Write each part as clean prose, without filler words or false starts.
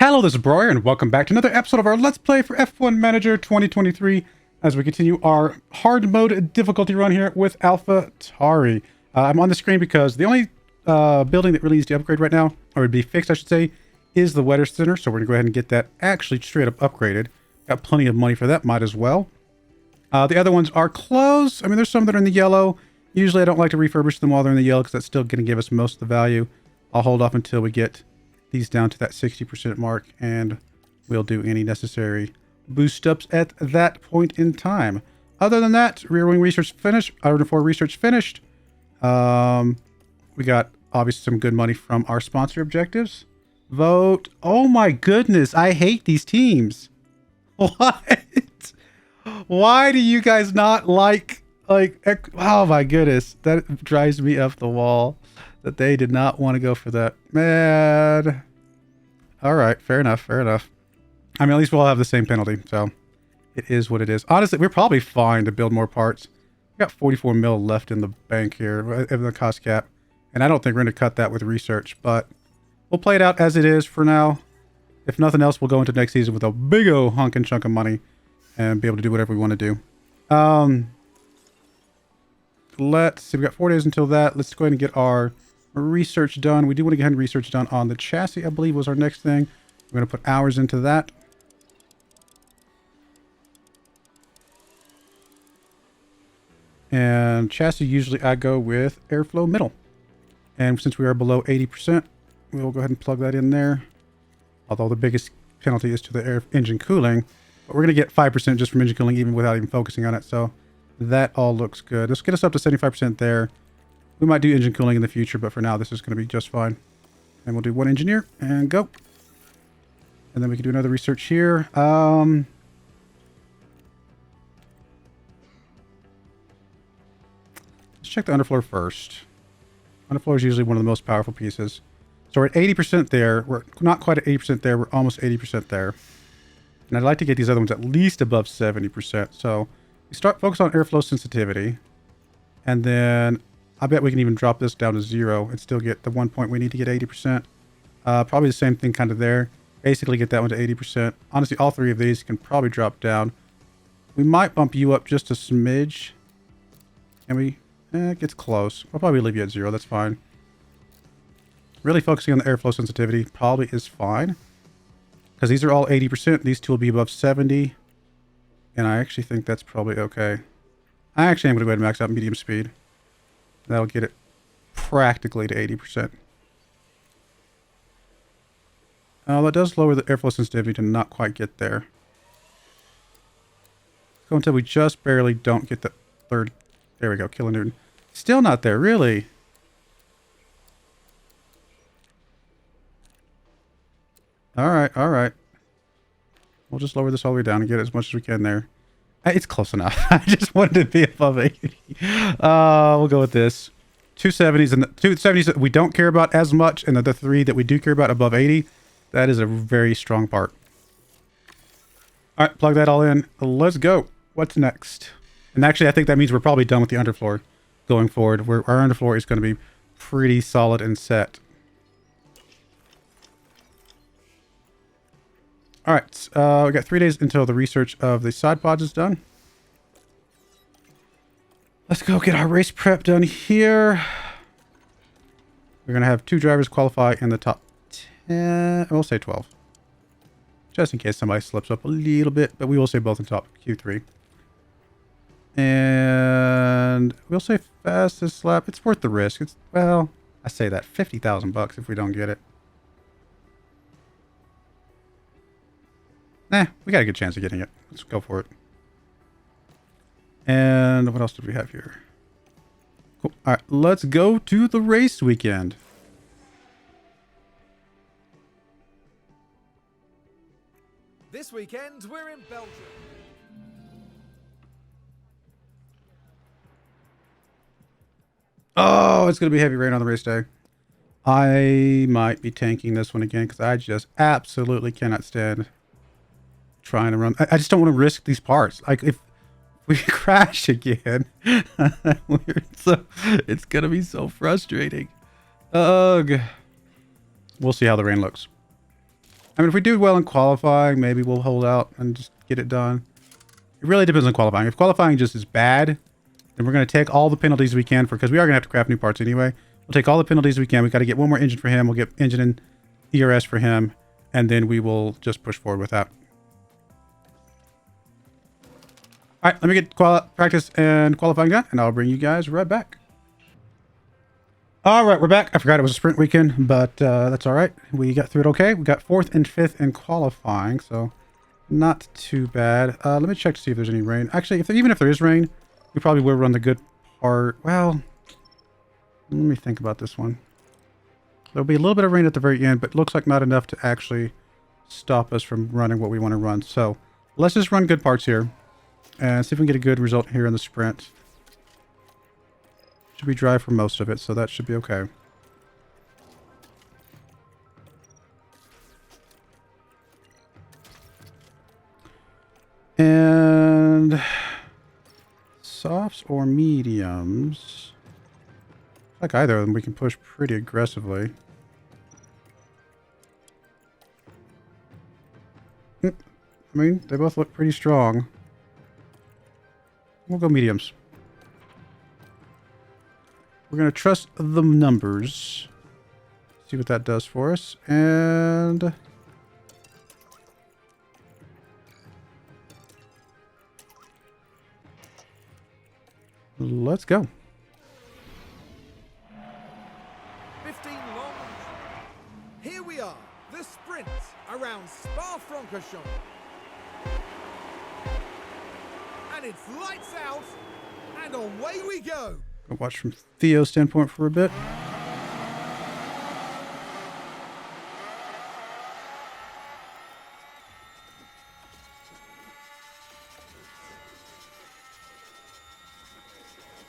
Hello, this is Broyar, and welcome back to another episode of our Let's Play for F1 Manager 2023 as we continue our hard mode difficulty run here with Alfa Tauri. I'm on the screen because the only building that really needs to upgrade right now, or would be fixed, I should say, is the weather center. So we're going to go ahead and get that actually straight up upgraded. Got plenty of money for that, might as well. The other ones are closed. I mean, there's some that are in the yellow. Usually I don't like to refurbish them while they're in the yellow because that's still going to give us most of the value. I'll hold off until we get these down to that 60% mark, and we'll do any necessary boost ups at that point in time. Other than that, rear wing research finished. Iron 4 research finished. We got obviously some good money from our sponsor objectives. Vote. Oh my goodness, I hate these teams. What? Why do you guys not like oh my goodness, that drives me up the wall that they did not want to go for that. Man. All right, fair enough, fair enough. I mean, at least we'll have the same penalty, so it is what it is. Honestly, we're probably fine to build more parts. We got 44 mil left in the bank here, in the cost cap, and I don't think we're going to cut that with research, but we'll play it out as it is for now. If nothing else, we'll go into next season with a big old honking chunk of money and be able to do whatever we want to do. Let's see, we got 4 days until that. Let's go ahead and get our research done. We do want to get ahead and research done on the chassis, I believe was our next thing. We're going to put hours into that. And chassis, usually I go with airflow middle. And since we are below 80%, we'll go ahead and plug that in there. Although the biggest penalty is to the engine cooling. But we're going to get 5% just from engine cooling even without even focusing on it. So that all looks good. Let's get us up to 75% there. We might do engine cooling in the future, but for now, this is going to be just fine. And we'll do one engineer and go. And then we can do another research here. Let's check the underfloor first. Underfloor is usually one of the most powerful pieces. So we're at 80% there. We're not quite at 80% there. We're almost 80% there. And I'd like to get these other ones at least above 70%. So we start focus on airflow sensitivity. And then I bet we can even drop this down to 0 and still get the 1 point we need to get 80%. Probably the same thing kind of there. Basically get that one to 80%. Honestly, all three of these can probably drop down. We might bump you up just a smidge. And we, it gets close. We'll probably leave you at 0. That's fine. Really focusing on the airflow sensitivity probably is fine. Because these are all 80%. These two will be above 70. And I actually think that's probably okay. I actually am going to go ahead and max out medium speed. That'll get it practically to 80%. That does lower the airflow sensitivity to not quite get there. Go until we just barely don't get the third. There we go, kilonewton. Still not there, really. All right, all right. We'll just lower this all the way down and get as much as we can there. It's close enough. I just wanted to be above 80. We'll go with this. 270s and the 270s that we don't care about as much, and the 3 that we do care about above 80. That is a very strong part. All right, plug that all in. Let's go. What's next? And actually, I think that means we're probably done with the underfloor going forward. Our underfloor is going to be pretty solid and set. All right, we got 3 days until the research of the side pods is done. Let's go get our race prep done here. We're going to have 2 drivers qualify in the top 10. We'll say 12. Just in case somebody slips up a little bit, but we will say both in top Q3. And we'll say fastest lap. It's worth the risk. It's, well, I say that, 50,000 bucks if we don't get it. Nah, we got a good chance of getting it. Let's go for it. And what else did we have here? Cool. All right, let's go to the race weekend. This weekend, we're in Belgium. Oh, it's going to be heavy rain on the race day. I might be tanking this one again because I just absolutely cannot stand trying to run. I just don't want to risk these parts. Like if we crash again, it's gonna be so frustrating. Ugh. We'll see how the rain looks. I mean, if we do well in qualifying, maybe we'll hold out and just get it done. It really depends on qualifying. If qualifying just is bad, then we're going to take all the penalties we can because we are going to have to craft new parts anyway. We'll take all the penalties we can. We got to get one more engine for him. We'll get engine and ERS for him, and then we will just push forward with that. All right, let me get practice and qualifying done, and I'll bring you guys right back. All right, we're back. I forgot it was a sprint weekend, but that's all right. We got through it okay. We got 4th and 5th in qualifying, so not too bad. Let me check to see if there's any rain. Actually, even if there is rain, we probably will run the good part. Well, let me think about this one. There'll be a little bit of rain at the very end, but it looks like not enough to actually stop us from running what we want to run. So let's just run good parts here and see if we can get a good result here in the sprint. Should be dry for most of it, so that should be okay. And softs or mediums? Like either of them, we can push pretty aggressively. I mean, they both look pretty strong. We'll go mediums. We're going to trust the numbers. See what that does for us. And let's go. 15 long. Here we are, the sprint around Spa-Francorchamps. And it's lights out, and away we go. I'll watch from Theo's standpoint for a bit.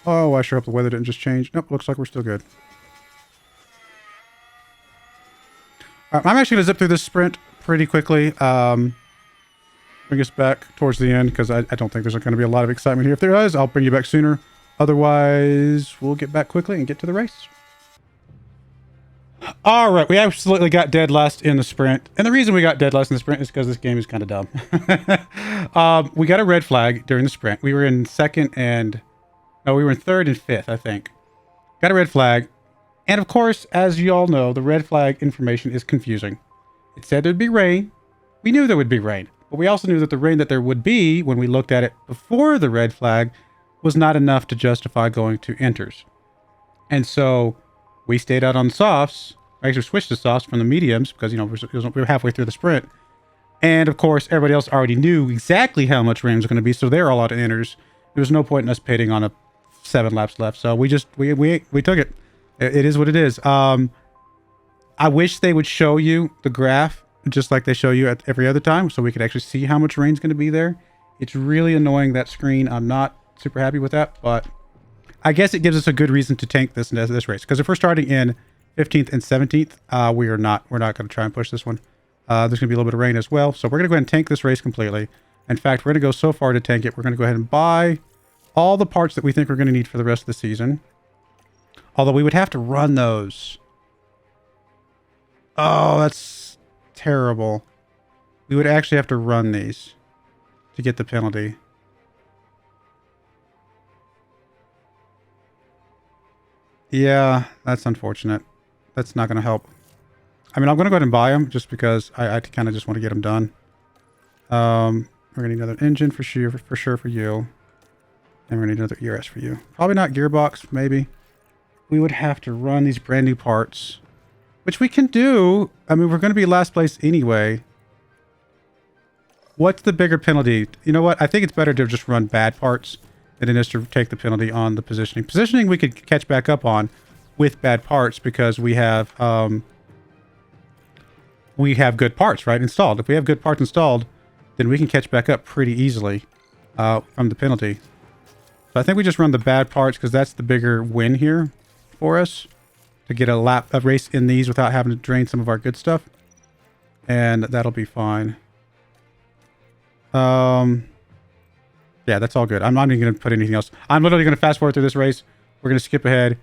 Oh, I sure hope the weather didn't just change. Nope, looks like we're still good. I'm actually going to zip through this sprint pretty quickly. Bring us back towards the end because I don't think there's going to be a lot of excitement here. If there is, I'll bring you back sooner. Otherwise, we'll get back quickly and get to the race. All right, we absolutely got dead last in the sprint. And the reason we got dead last in the sprint is because this game is kind of dumb. We got a red flag during the sprint. We were in second and... No, we were in 3rd and 5th, I think. Got a red flag. And of course, as you all know, the red flag information is confusing. It said there'd be rain. We knew there would be rain. But we also knew that the rain that there would be when we looked at it before the red flag was not enough to justify going to enters. And so we stayed out on the softs. I actually switched to softs from the mediums because, you know, we were halfway through the sprint. And of course, everybody else already knew exactly how much rain was going to be. So they're all out of enters. There was no point in us pitting on a 7 laps left. So we took it. It is what it is. I wish they would show you the graph just like they show you at every other time so we could actually see how much rain's going to be there. It's really annoying, that screen. I'm not super happy with that, but I guess it gives us a good reason to tank this race. Because if we're starting in 15th and 17th, we're not going to try and push this one. There's going to be a little bit of rain as well. So we're going to go ahead and tank this race completely. In fact, we're going to go so far to tank it. We're going to go ahead and buy all the parts that we think we're going to need for the rest of the season. Although we would have to run those. Oh, that's terrible. We would actually have to run these to get the penalty. Yeah, that's unfortunate. That's not going to help. I mean, I'm going to go ahead and buy them just because I kind of just want to get them done. We're going to need another engine for sure for you. And we're going to need another ERS for you. Probably not gearbox, maybe. We would have to run these brand new parts, which we can do. I mean, we're going to be last place anyway. What's the bigger penalty? You know what? I think it's better to just run bad parts than it is to take the penalty on the positioning. Positioning we could catch back up on with bad parts because we have good parts, right, installed. If we have good parts installed, then we can catch back up pretty easily from the penalty. So I think we just run the bad parts because that's the bigger win here for us to get a race in these without having to drain some of our good stuff. And that'll be fine. Yeah, that's all good. I'm not even going to put anything else. I'm literally going to fast forward through this race. We're going to skip ahead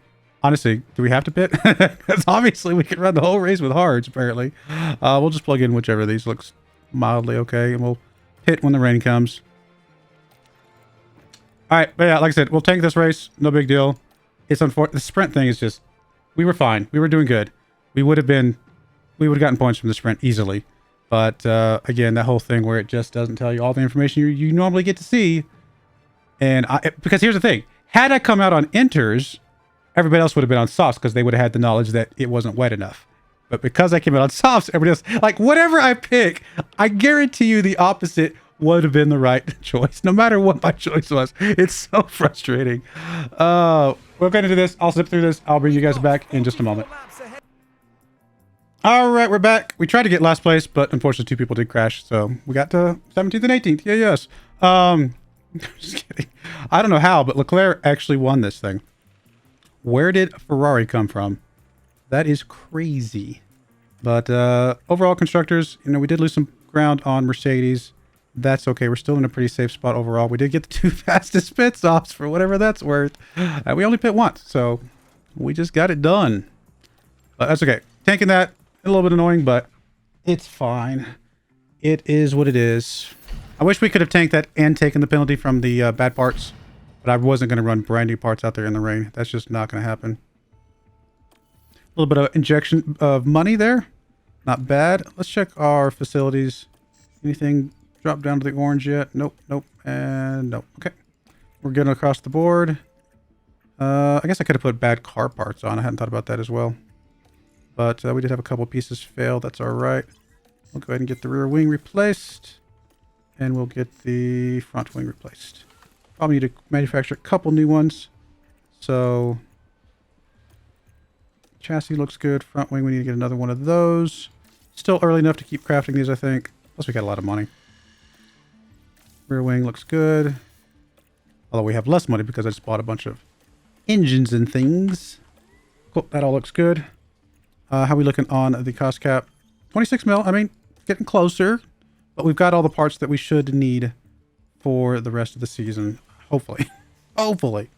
Honestly, do we have to pit? Because obviously we can run the whole race with hards, apparently. We'll just plug in whichever of these looks mildly okay, and we'll pit when the rain comes. All right, but yeah, like I said, we'll tank this race. No big deal. It's unfortunate. The sprint thing is just, we were fine. We were doing good. We would have gotten points from the sprint easily. But again, that whole thing where it just doesn't tell you all the information you normally get to see. And because here's the thing, had I come out on inters, everybody else would have been on softs because they would have had the knowledge that it wasn't wet enough. But because I came out on softs, everybody else, like whatever I pick, I guarantee you the opposite would have been the right choice, no matter what my choice was. It's so frustrating. We're going to do this. I'll zip through this. I'll bring you guys back in just a moment. All right, we're back. We tried to get last place, but unfortunately 2 people did crash. So we got to 17th and 18th. Yeah, yes. Just kidding. I don't know how, but Leclerc actually won this thing. Where did Ferrari come from? That is crazy. But overall, constructors, you know, we did lose some ground on Mercedes. That's okay. We're still in a pretty safe spot overall. We did get the 2 fastest pit stops for whatever that's worth. We only pit once, so we just got it done. But that's okay. Tanking that, a little bit annoying, but it's fine. It is what it is. I wish we could have tanked that and taken the penalty from the bad parts, but I wasn't going to run brand new parts out there in the rain. That's just not going to happen. A little bit of injection of money there. Not bad. Let's check our facilities. Anything drop down to the orange yet? Nope, nope, and nope. Okay. We're getting across the board. I guess I could have put bad car parts on. I hadn't thought about that as well. But we did have a couple pieces fail. That's all right. We'll go ahead and get the rear wing replaced. And we'll get the front wing replaced. Probably need to manufacture a couple new ones. So, chassis looks good. Front wing, we need to get another one of those. Still early enough to keep crafting these, I think. Plus, we got a lot of money. Rear wing looks good. Although we have less money because I just bought a bunch of engines and things. Cool, that all looks good. How are we looking on the cost cap? 26 mil. I mean, getting closer. But we've got all the parts that we should need for the rest of the season. Hopefully. Hopefully.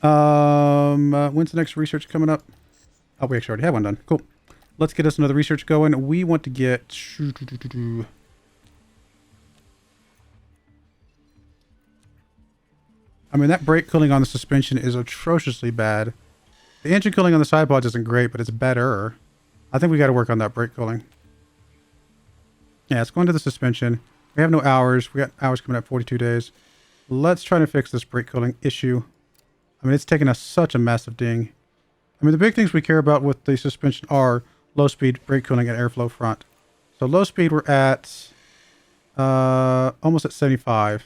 When's the next research coming up? Oh, we actually already have one done. Cool. Let's get us another research going. We want to get... I mean, that brake cooling on the suspension is atrociously bad. The engine cooling on the side pods isn't great, but it's better. I think we got to work on that brake cooling. Yeah, it's going to the suspension. We have no hours. We got hours coming up 42 days. Let's try to fix this brake cooling issue. I mean, it's taken us such a massive ding. I mean, the big things we care about with the suspension are low speed, brake cooling, and airflow front. So low speed, we're at almost at 75%.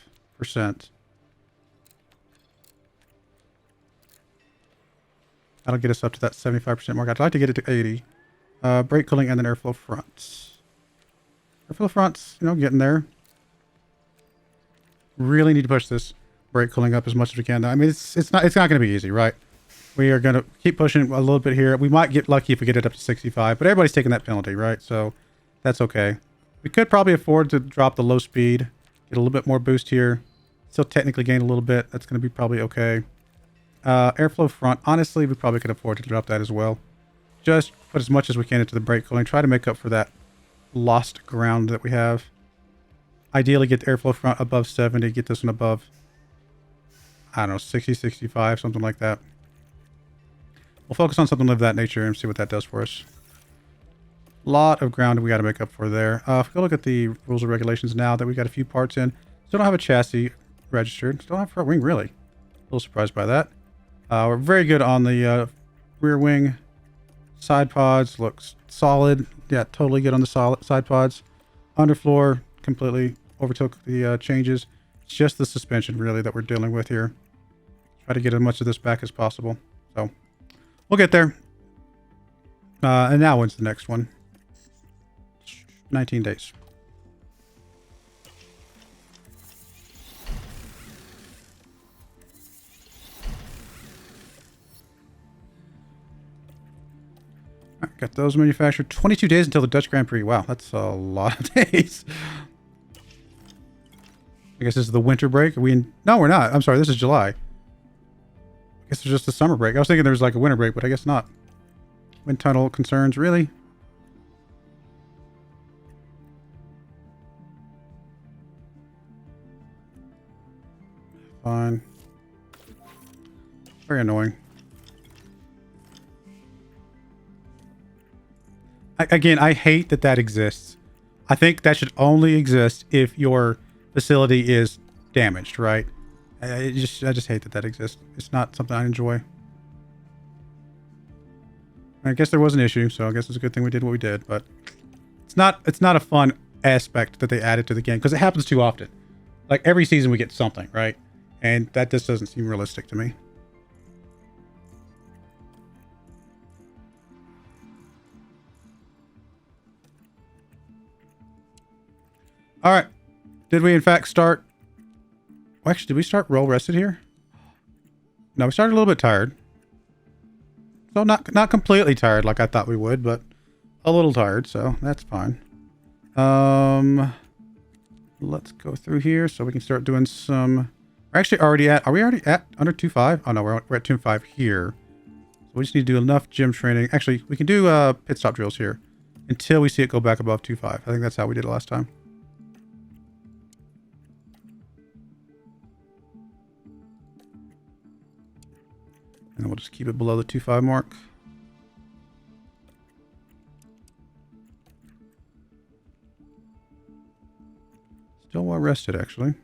That'll get us up to that 75% mark. I'd like to get it to 80. Brake cooling and then airflow fronts. Airflow fronts, you know, getting there. Really need to push this brake cooling up as much as we can. I mean, it's not going to be easy, right? We are going to keep pushing a little bit here. We might get lucky if we get it up to 65, but everybody's taking that penalty, right? So that's okay. We could probably afford to drop the low speed, get a little bit more boost here. Still technically gain a little bit. That's going to be probably okay. Airflow front, honestly, we probably could afford to drop that as well. Just put as much as we can into the brake cooling. Try to make up for that lost ground that we have. Ideally, get the airflow front above 70. Get this one above, I don't know, 60, 65, something like that. We'll focus on something of that nature and see what that does for us. Lot of ground we got to make up for there. If we go look at the rules and regulations now that we got a few parts in. Still don't have a chassis registered. Still don't have front wing, really. A little surprised by that. We're very good on the rear wing. Side pods looks solid. Yeah, totally good on the solid side pods. Underfloor completely overtook the changes. It's just the suspension really that we're dealing with here. Try to get as much of this back as possible. So we'll get there. And now when's the next one? 19 days. All right, got those manufactured. 22 days until the Dutch Grand Prix. Wow, that's a lot of days. I guess this is the winter break. Are we in? No, we're not. I'm sorry. This is July. guess it's just a summer break. I was thinking there was like a winter break, but I guess not. Wind tunnel concerns, really? Fine. Very annoying. Again, I hate that that exists. I think that should only exist if your facility is damaged, right? I just hate that that exists. It's not something I enjoy. I guess there was an issue, so I guess it's a good thing we did what we did, but it's not a fun aspect that they added to the game because it happens too often. Like every season we get something, right? And that just doesn't seem realistic to me. All right. Did we in fact start? Well, actually, did we start roll rested here? No, we started a little bit tired. So not completely tired like I thought we would, but a little tired, so that's fine. Let's go through here so we can start doing some. We're actually already at. Are we already at under 2.5? Oh no, we're at 2.5 here. So we just need to do enough gym training. Actually, we can do pit stop drills here until we see it go back above 2.5. I think that's how we did it last time. And then we'll just keep it below the 2.5 mark. Still well rested, actually.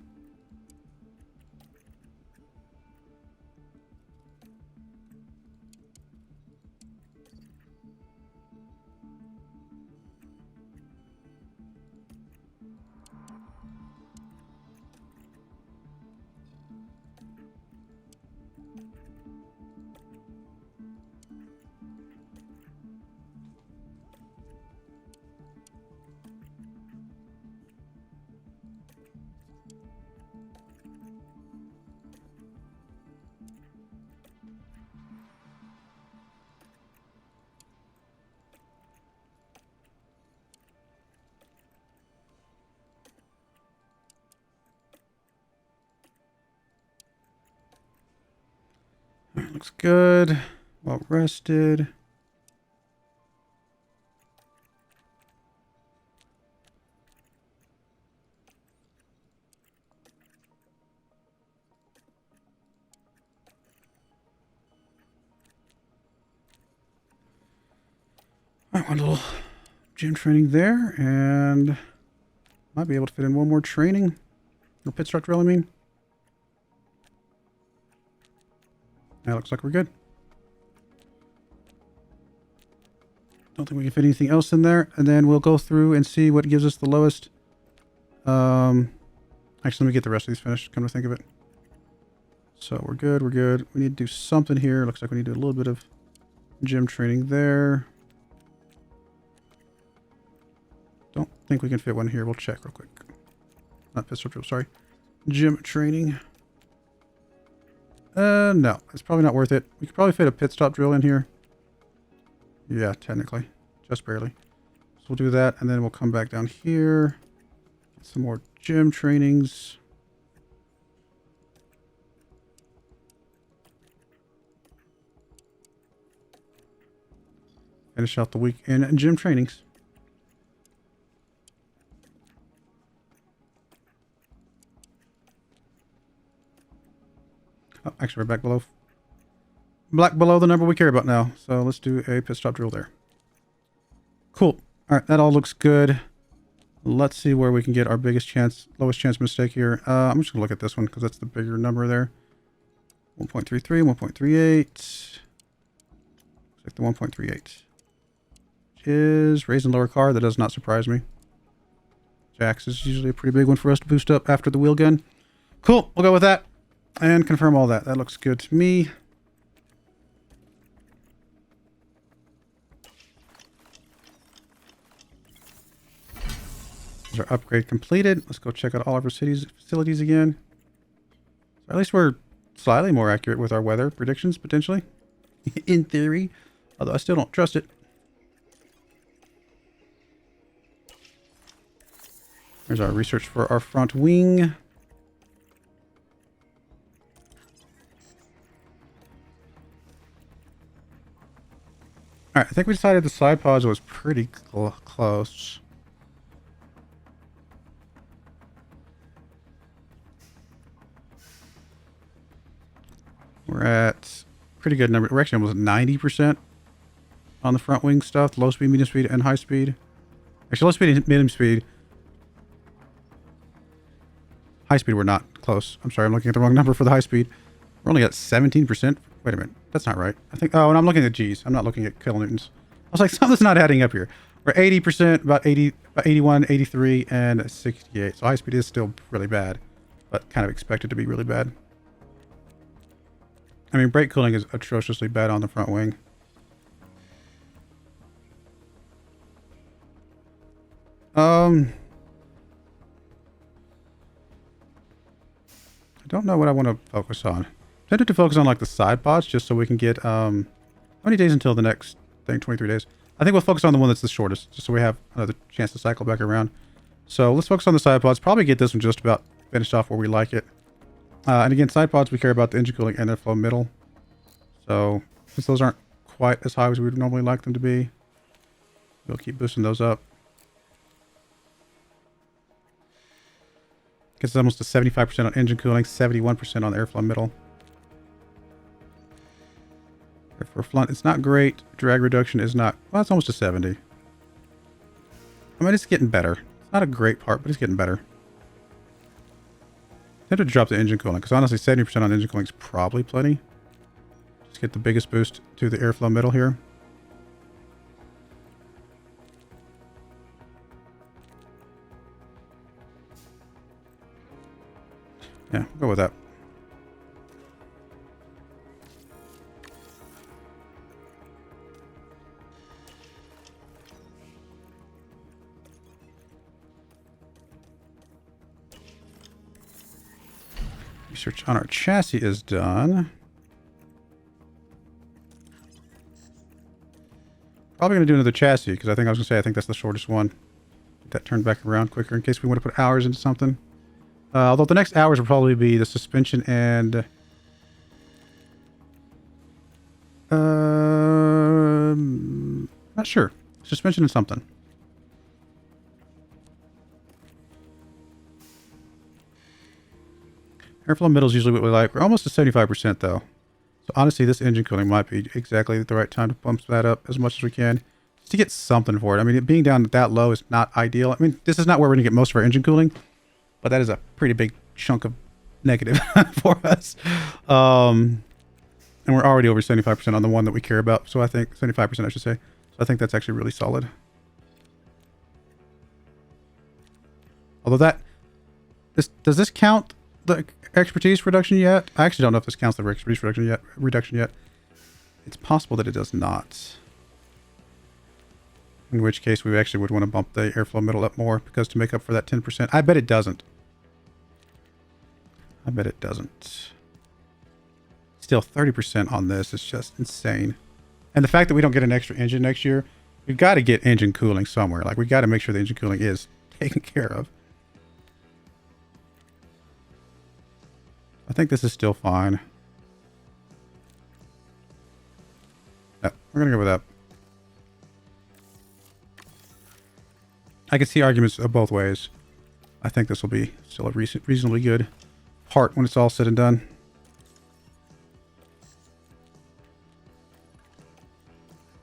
Looks good. Well rested. All right, one little gym training there, and might be able to fit in one more training. No pit stop drill, I mean. That looks like we're good. Don't think we can fit anything else in there. And then we'll go through and see what gives us the lowest. Actually, let me get the rest of these finished, come to think of it. So we're good, we're good. We need to do something here. Looks like we need to do a little bit of gym training there. Don't think we can fit one here. We'll check real quick. Not pistol drill, sorry. Gym training. No, it's probably not worth it. We could probably fit a pit stop drill in here. Yeah, technically. Just barely. So we'll do that, and then we'll come back down here. Get some more gym trainings. Finish out the week in gym trainings. Oh, actually, we're back below the number we care about now. So let's do a pit stop drill there. Cool. All right, that all looks good. Let's see where we can get our lowest chance mistake here. I'm just gonna look at this one because that's the bigger number there. 1.33, 1.38. Looks like the 1.38. Which is raising lower car. That does not surprise me. Jacks is usually a pretty big one for us to boost up after the wheel gun. Cool. We'll go with that. And confirm all that. That looks good to me. Is our upgrade completed? Let's go check out all of our facilities again. So at least we're slightly more accurate with our weather predictions, potentially. In theory. Although I still don't trust it. There's our research for our front wing. All right, I think we decided the side pods was pretty close. We're at pretty good number. We're actually almost 90% on the front wing stuff. Low speed, medium speed, and high speed. Actually, low speed and medium speed. High speed, we're not close. I'm sorry, I'm looking at the wrong number for the high speed. We're only at 17%. Wait a minute. That's not right. I think, oh, and I'm looking at G's. I'm not looking at kilonewtons. I was like, something's not adding up here. We're 80%, about 81, 83, and 68. So high speed is still really bad, but kind of expected to be really bad. I mean, brake cooling is atrociously bad on the front wing. I don't know what I want to focus on. I tended to focus on like the side pods just so we can get, how many days until the next thing? 23 days. I think we'll focus on the one that's the shortest just so we have another chance to cycle back around. So let's focus on the side pods. Probably get this one just about finished off where we like it. And again, side pods, we care about the engine cooling and their flow middle. So since those aren't quite as high as we would normally like them to be, we'll keep boosting those up. Gets almost to 75% on engine cooling, 71% on the airflow middle. For front, it's not great. Drag reduction is not, well, it's almost a 70. I mean, it's getting better. It's not a great part, but it's getting better. I tend to drop the engine cooling because honestly, 70% on engine cooling is probably plenty. Just get the biggest boost to the airflow middle here. Yeah, we'll go with that. Research on our chassis is done. Probably going to do another chassis because I think I was going to say I think that's the shortest one. Get that turned back around quicker in case we want to put hours into something. Although the next hours will probably be the suspension and not sure. Suspension and something. Airflow middle is usually what we like. We're almost to 75% though. So honestly, this engine cooling might be exactly the right time to bump that up as much as we can. Just to get something for it. I mean, it being down that low is not ideal. I mean, this is not where we're going to get most of our engine cooling. But that is a pretty big chunk of negative for us. And we're already over 75% on the one that we care about. So I think 75%, I should say. So I think that's actually really solid. Although does this count the expertise reduction yet? I actually don't know if this counts the expertise reduction yet. It's possible that it does not. In which case we actually would want to bump the airflow middle up more because to make up for that 10%. I bet it doesn't. I bet it doesn't. Still 30% on this is just insane. And the fact that we don't get an extra engine next year, we've got to get engine cooling somewhere. Like we got to make sure the engine cooling is taken care of. I think this is still fine. Yeah, we're going to go with that. I can see arguments both ways. I think this will be still a reasonably good part when it's all said and done.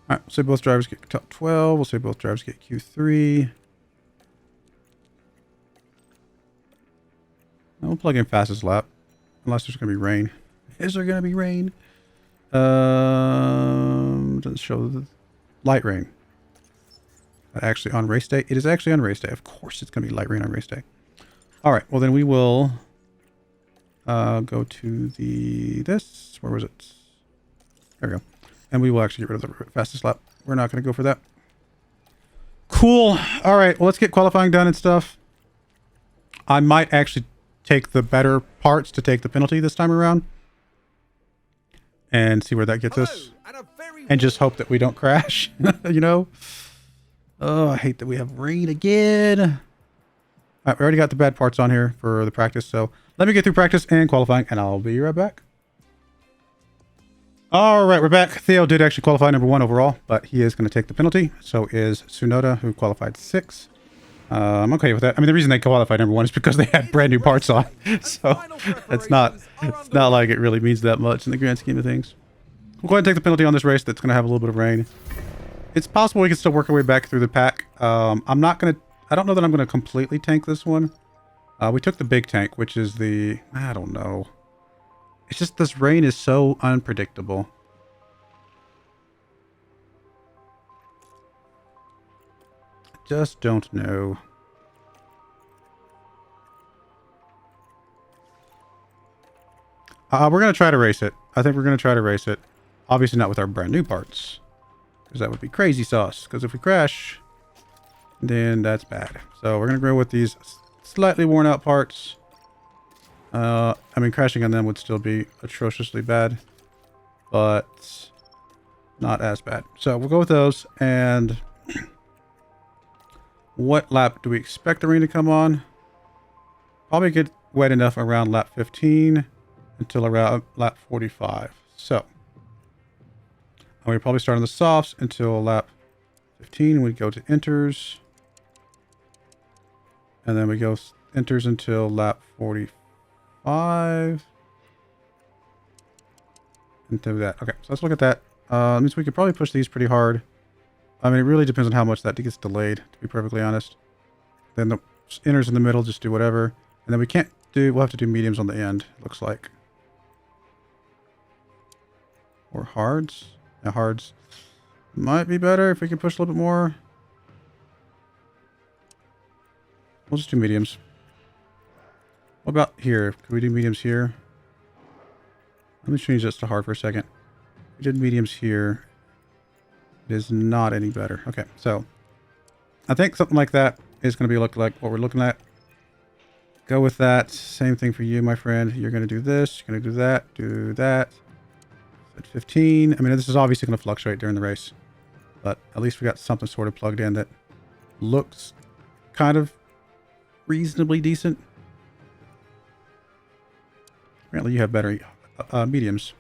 All right, we'll say both drivers get top 12. We'll say both drivers get Q3. And we'll plug in fastest lap. Unless there's going to be rain. Is there going to be rain? Doesn't show the light rain. Actually on race day? It is actually on race day. Of course it's going to be light rain on race day. All right. Well, then we will go to this. Where was it? There we go. And we will actually get rid of the fastest lap. We're not going to go for that. Cool. All right. Well, let's get qualifying done and stuff. I might actually take the better parts to take the penalty this time around. And see where that gets us. And just hope that we don't crash. You know? Oh, I hate that we have rain again. All right, we already got the bad parts on here for the practice. So let me get through practice and qualifying, and I'll be right back. All right, we're back. Theo did actually qualify number 1 overall, but he is going to take the penalty. So is Tsunoda, who qualified 6. I'm okay with that. I mean, the reason they qualified number 1 is because they had brand new parts on. So it's not like it really means that much in the grand scheme of things. We'll go ahead and take the penalty on this race. That's going to have a little bit of rain. It's possible we can still work our way back through the pack. I don't know that I'm going to completely tank this one. We took the big tank, which is I don't know. It's just this rain is so unpredictable. Just don't know. We're going to try to race it. I think we're going to try to race it. Obviously not with our brand new parts, because that would be crazy sauce. Because if we crash, then that's bad. So we're going to go with these slightly worn out parts. I mean, crashing on them would still be atrociously bad, but not as bad. So we'll go with those. And what lap do we expect the rain to come on? Probably get wet enough around lap 15 until around lap 45. So we probably start on the softs until lap 15. We go to inters, and then we go inters until lap 45. And do that. Okay, so let's look at that. Means we could probably push these pretty hard. I mean, it really depends on how much that gets delayed, to be perfectly honest. Then the inners in the middle, just do whatever. And then we'll have to do mediums on the end, looks like. Or hards. Yeah, hards might be better if we can push a little bit more. We'll just do mediums. What about here? Can we do mediums here? Let me change this to hard for a second. We did mediums here. It is not any better. Okay, so I think something like that is going to be look like what we're looking at. Go with that. Same thing for you, my friend. You're going to do this. You're going to do that. At 15. I mean, this is obviously going to fluctuate during the race, but at least we got something sort of plugged in that looks kind of reasonably decent. Apparently you have better mediums.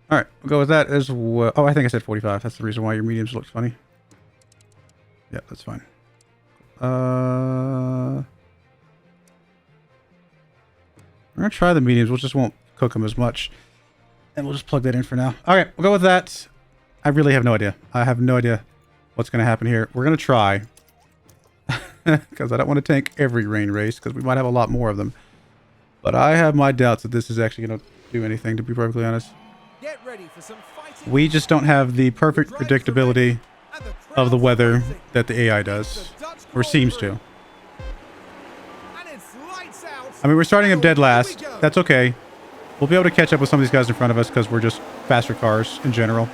All right, we'll go with that as well. Oh, I think I said 45. That's the reason why your mediums looks funny. Yeah, that's fine. We're going to try the mediums. We just won't cook them as much. And we'll just plug that in for now. All right, we'll go with that. I really have no idea. I have no idea what's going to happen here. We're going to try. Because I don't want to tank every rain race, because we might have a lot more of them. But I have my doubts that this is actually going to do anything, to be perfectly honest. Get ready for some fighting. We just don't have the perfect predictability of the weather that the AI does. Or seems to. I mean, we're starting up dead last. That's okay. We'll be able to catch up with some of these guys in front of us because we're just faster cars in general.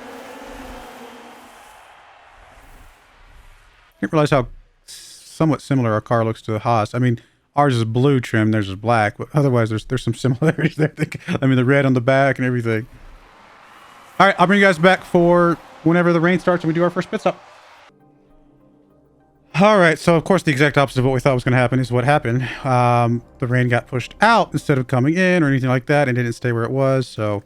I didn't realize how somewhat similar our car looks to the Haas. I mean, ours is blue trim, theirs is black, but otherwise there's some similarities there. I mean, the red on the back and everything. All right, I'll bring you guys back for whenever the rain starts and we do our first pit stop. All right, so of course the exact opposite of what we thought was going to happen is what happened. The rain got pushed out instead of coming in or anything like that, and didn't stay where it was. So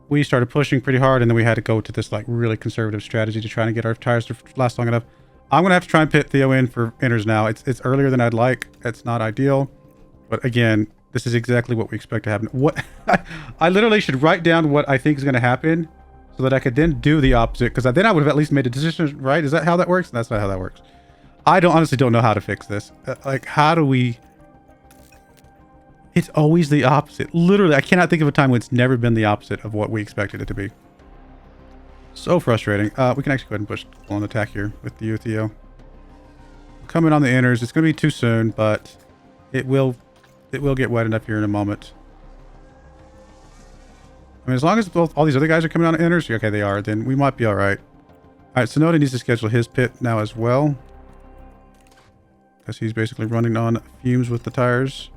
we started pushing pretty hard, and then we had to go to this like really conservative strategy to try and get our tires to last long enough. I'm going to have to try and pit Theo in for inners now. It's earlier than I'd like. It's not ideal, but again, this is exactly what we expect to happen. What I literally should write down what I think is going to happen so that I could then do the opposite, because then I would have at least made a decision, right? Is that how that works? That's not how that works. I honestly don't know how to fix this. Like, how do we... It's always the opposite. Literally, I cannot think of a time when it's never been the opposite of what we expected it to be. So frustrating. We can actually go ahead and push on attack here with you, Theo. Coming on the inners. It's going to be too soon, but it will get wet enough here in a moment. I mean, as long as all these other guys are coming on the inners, okay, they are, then we might be all right. All right, Tsunoda needs to schedule his pit now as well, because he's basically running on fumes with the tires.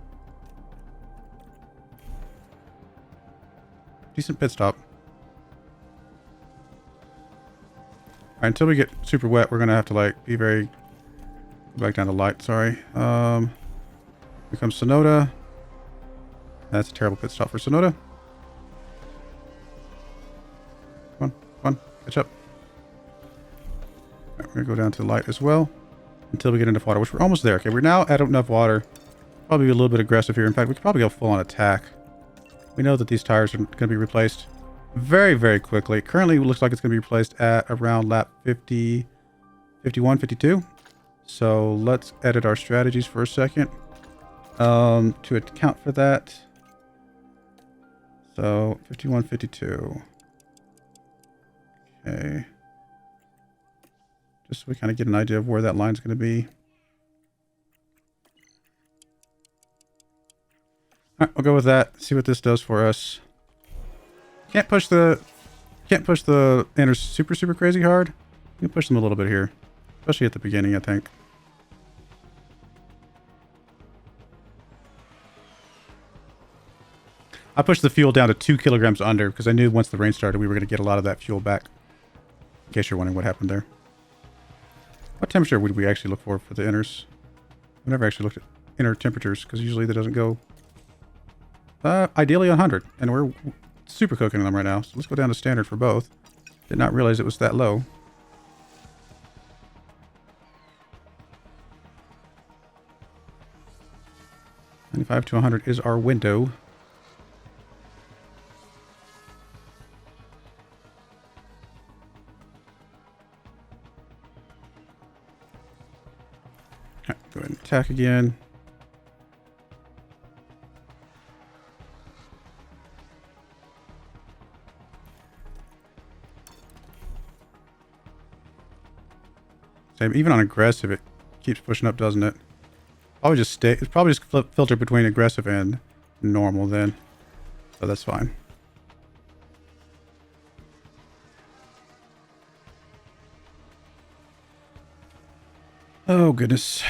Decent pit stop. All right, until we get super wet, we're going to have to, like, be very... Back down to light, sorry. Here comes Tsunoda. That's a terrible pit stop for Tsunoda. Catch up. Right, we're going to go down to light as well until we get enough water, which we're almost there. Okay, we're now at enough water. Probably be a little bit aggressive here. In fact, we could probably go full on attack. We know that these tires are going to be replaced very, very quickly. Currently, it looks like it's going to be replaced at around lap 50, 51, 52. So let's edit our strategies for a second to account for that. So 51, 52. Okay. Just so we kind of get an idea of where that line's going to be. All right, we'll go with that. See what this does for us. Can't push the inners super crazy hard. You can push them a little bit here, especially at the beginning, I think. I pushed the fuel down to 2 kilograms under because I knew once the rain started we were going to get a lot of that fuel back. In case you're wondering what happened there. What temperature would we actually look for the inners? I've never actually looked at inner temperatures because usually that doesn't go ideally 100, and we're super cooking them right now. So let's go down to standard for both. Did not realize it was that low. $95 to 100 is our window. All right, go ahead and attack again. Even on aggressive, it keeps pushing up, doesn't it? Probably just stay. It's probably just filter between aggressive and normal then. So that's fine. Oh, goodness.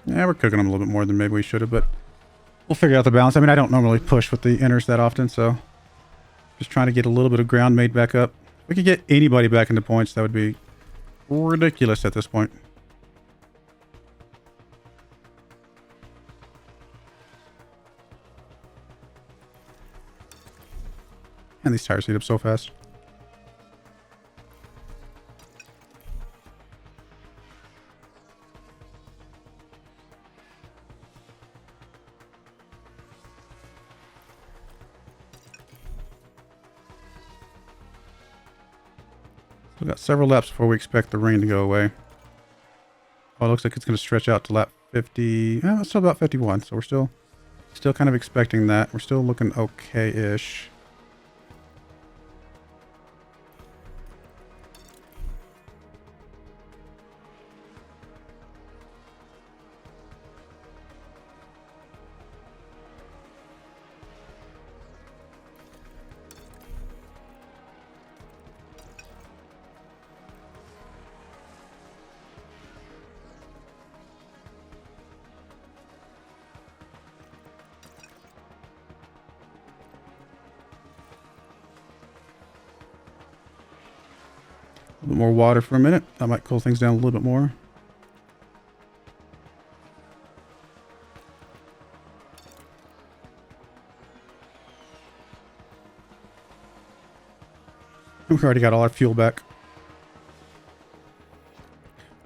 Yeah, we're cooking them a little bit more than maybe we should have, but we'll figure out the balance. I mean, I don't normally push with the inners that often, so just trying to get a little bit of ground made back up. If we could get anybody back into points, that would be ridiculous at this point. And these tires heat up so fast. We've got several laps before we expect the rain to go away. Oh, it looks like it's going to stretch out to lap 50. Yeah, it's still about 51, so we're still kind of expecting that. We're still looking okay-ish. A little bit more water for a minute. That might cool things down a little bit more. We've already got all our fuel back.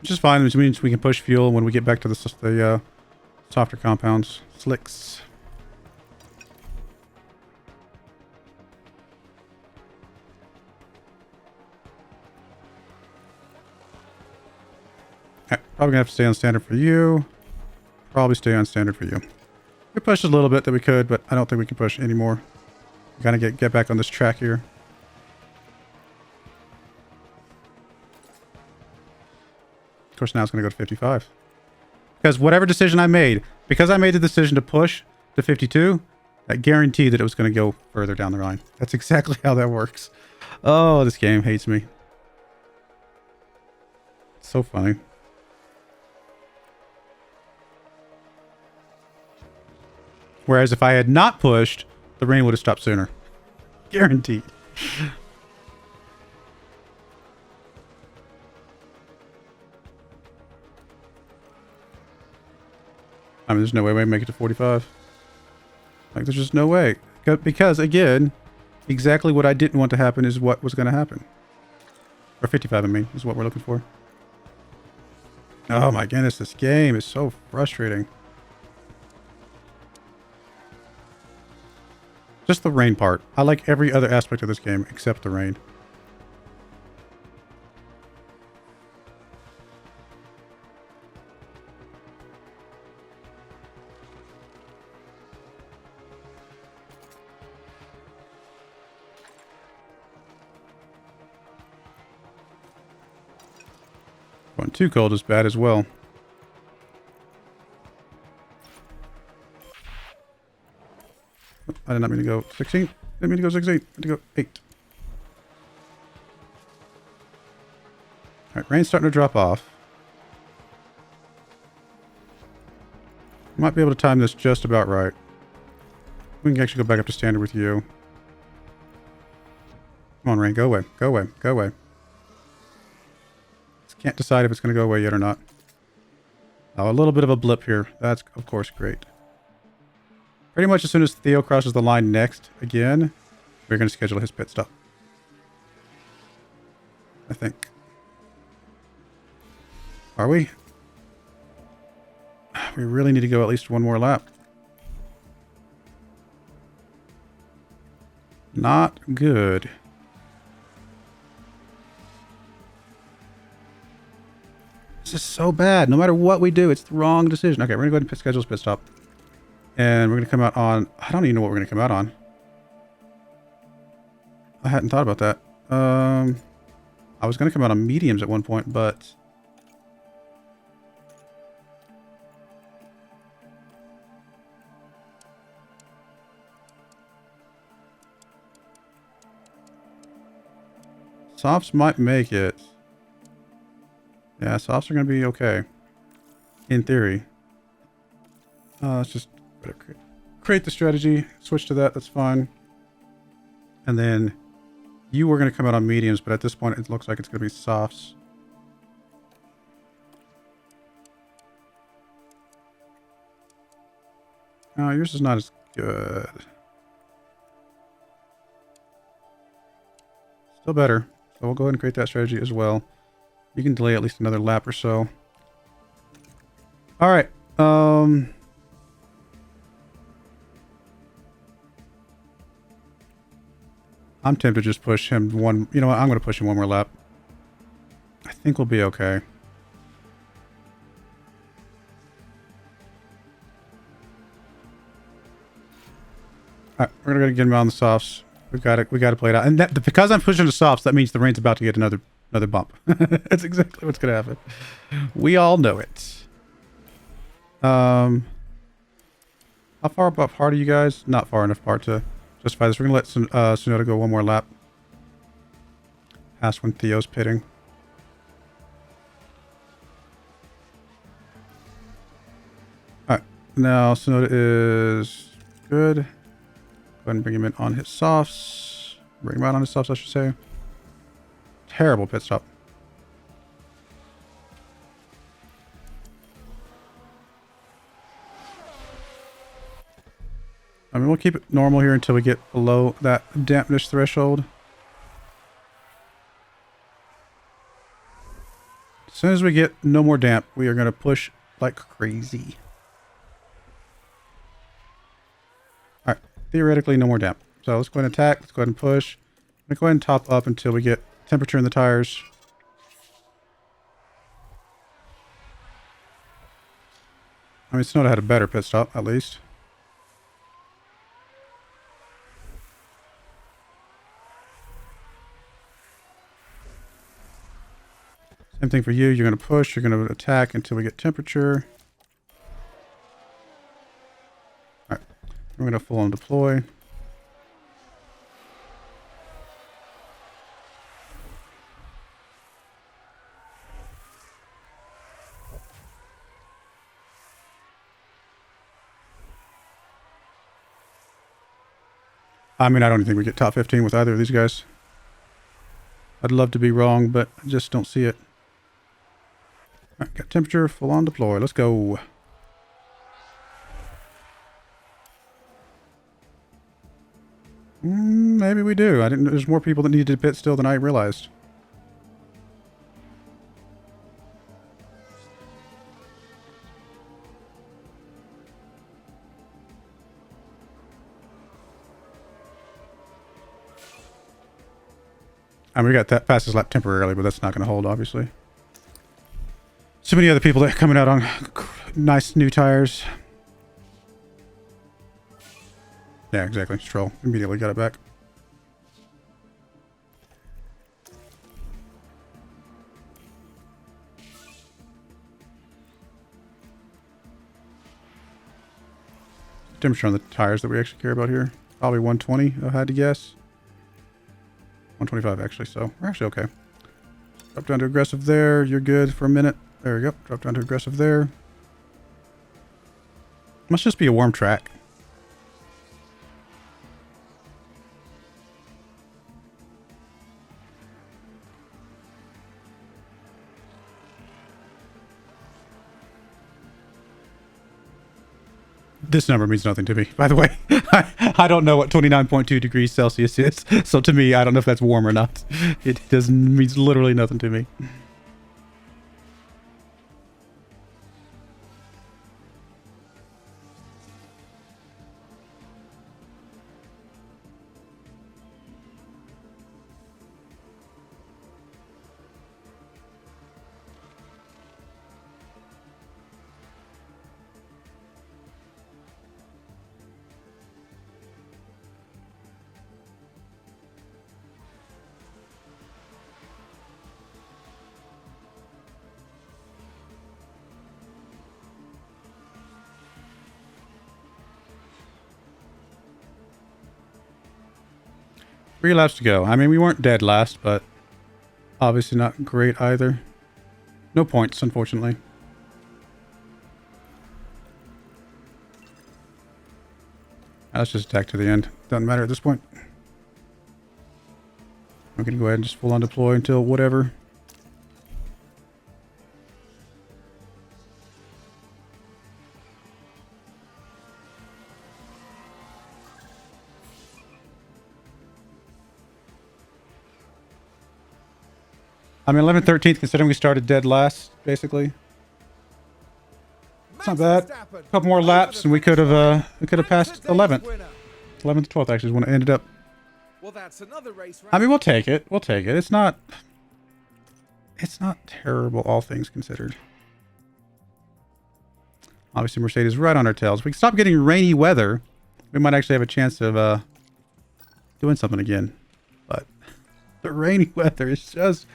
Which is fine, which means we can push fuel when we get back to the softer compounds. Slicks. Okay, probably gonna have to stay on standard for you. Probably stay on standard for you. We pushed a little bit that we could, but I don't think we can push anymore. We gotta get back on this track here. Of course, now it's gonna go to 55. Because whatever decision I made, because I made the decision to push to 52, that guaranteed that it was gonna go further down the line. That's exactly how that works. Oh, this game hates me. It's so funny. Whereas if I had not pushed, the rain would have stopped sooner. Guaranteed. I mean, there's no way we make it to 45. Like, there's just no way. Because, again, exactly what I didn't want to happen is what was going to happen. Or 55, I mean, is what we're looking for. Oh my goodness, this game is so frustrating. Just the rain part. I like every other aspect of this game except the rain. Going too cold is bad as well. I did not mean to go 16. Didn't mean to go 16. I meant to go 8. Alright, rain's starting to drop off. Might be able to time this just about right. We can actually go back up to standard with you. Come on, rain, go away. Go away. Go away. Just can't decide if it's going to go away yet or not. Oh, a little bit of a blip here. That's, of course, great. Pretty much as soon as Theo crosses the line next, again, we're going to schedule his pit stop. I think. Are we? We really need to go at least one more lap. Not good. This is so bad. No matter what we do, it's the wrong decision. Okay, we're going to go ahead and schedule his pit stop. And we're going to come out on... I don't even know what we're going to come out on. I hadn't thought about that. I was going to come out on mediums at one point, but... Softs might make it. Yeah, softs are going to be okay. In theory. Let's just better create the strategy. Switch to that. That's fine. And then you were going to come out on mediums, but at this point it looks like it's going to be softs. Yours is not as good. Still better. So we'll go ahead and create that strategy as well. You can delay at least another lap or so. All right. I'm tempted to just push him one. You know what? I'm going to push him one more lap. I think we'll be okay. All right, we're going to get him on the softs. We got to play it out. And that, because I'm pushing the softs, that means the rain's about to get another bump. That's exactly what's going to happen. We all know it. How far above hard are you guys? Not far enough apart to justify this. We're going to let Tsunoda go one more lap. Past when Theo's pitting. Alright. Now Tsunoda is good. Go ahead and bring him in on his softs. Bring him out on his softs, I should say. Terrible pit stop. I mean, we'll keep it normal here until we get below that dampness threshold. As soon as we get no more damp, we are going to push like crazy. All right, theoretically, no more damp. So let's go ahead and attack. Let's go ahead and push. I'm going to go ahead and top up until we get temperature in the tires. I mean, Tsunoda had a better pit stop, at least. Same thing for you. You're going to push. You're going to attack until we get temperature. All right. We're going to full on deploy. I mean, I don't think we get top 15 with either of these guys. I'd love to be wrong, but I just don't see it. All right, got temperature, full on deploy. Let's go. Maybe we do. I didn't. There's more people that needed to pit still than I realized. I mean, we got that fastest lap temporarily, but that's not going to hold, obviously. So many other people that are coming out on nice new tires. Yeah, exactly. Stroll immediately got it back. Temperature on the tires that we actually care about here. Probably 120, I had to guess. 125 actually, so we're actually okay. Drop down to aggressive there. You're good for a minute. There we go. Drop down to aggressive there. Must just be a warm track. This number means nothing to me, by the way. I don't know what 29.2 degrees Celsius is, so to me, I don't know if that's warm or not. It means literally nothing to me. Three laps to go. I mean, we weren't dead last, but obviously not great either. No points, unfortunately. Let's just attack to the end. Doesn't matter at this point. I'm going to go ahead and just full on deploy until whatever. I mean, 11th, 13th, considering we started dead last, basically. It's not bad. A couple more laps, and we could have passed 11th. 11th, 12th actually is when it ended up. Well, that's another race. I mean, we'll take it. We'll take it. It's not terrible, all things considered. Obviously, Mercedes right on our tails. If we stop getting rainy weather, we might actually have a chance of doing something again. But the rainy weather is just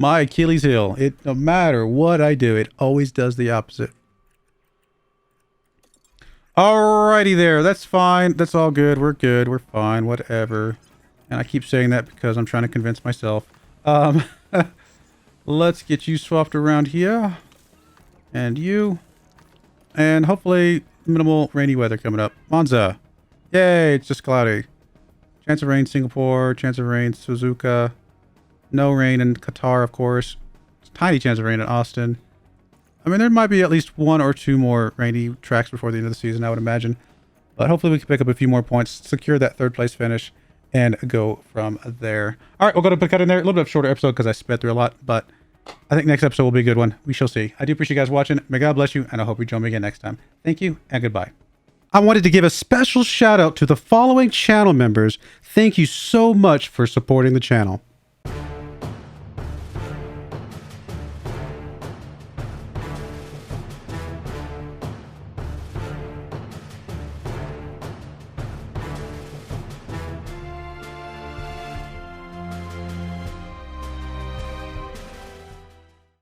my Achilles heel. No matter what I do, it always does the opposite. Alrighty there. That's fine. That's all good. We're good. We're fine. Whatever. And I keep saying that because I'm trying to convince myself. Let's get you swapped around here. And you. And hopefully minimal rainy weather coming up. Monza. Yay, it's just cloudy. Chance of rain Singapore. Chance of rain Suzuka. No rain in Qatar, of course. Tiny chance of rain in Austin. I mean, there might be at least one or two more rainy tracks before the end of the season, I would imagine. But hopefully we can pick up a few more points, secure that third place finish, and go from there. All right, we'll go to cut in there. A little bit of a shorter episode because I sped through a lot, but I think next episode will be a good one. We shall see. I do appreciate you guys watching. May God bless you, and I hope you join me again next time. Thank you, and goodbye. I wanted to give a special shout out to the following channel members. Thank you so much for supporting the channel.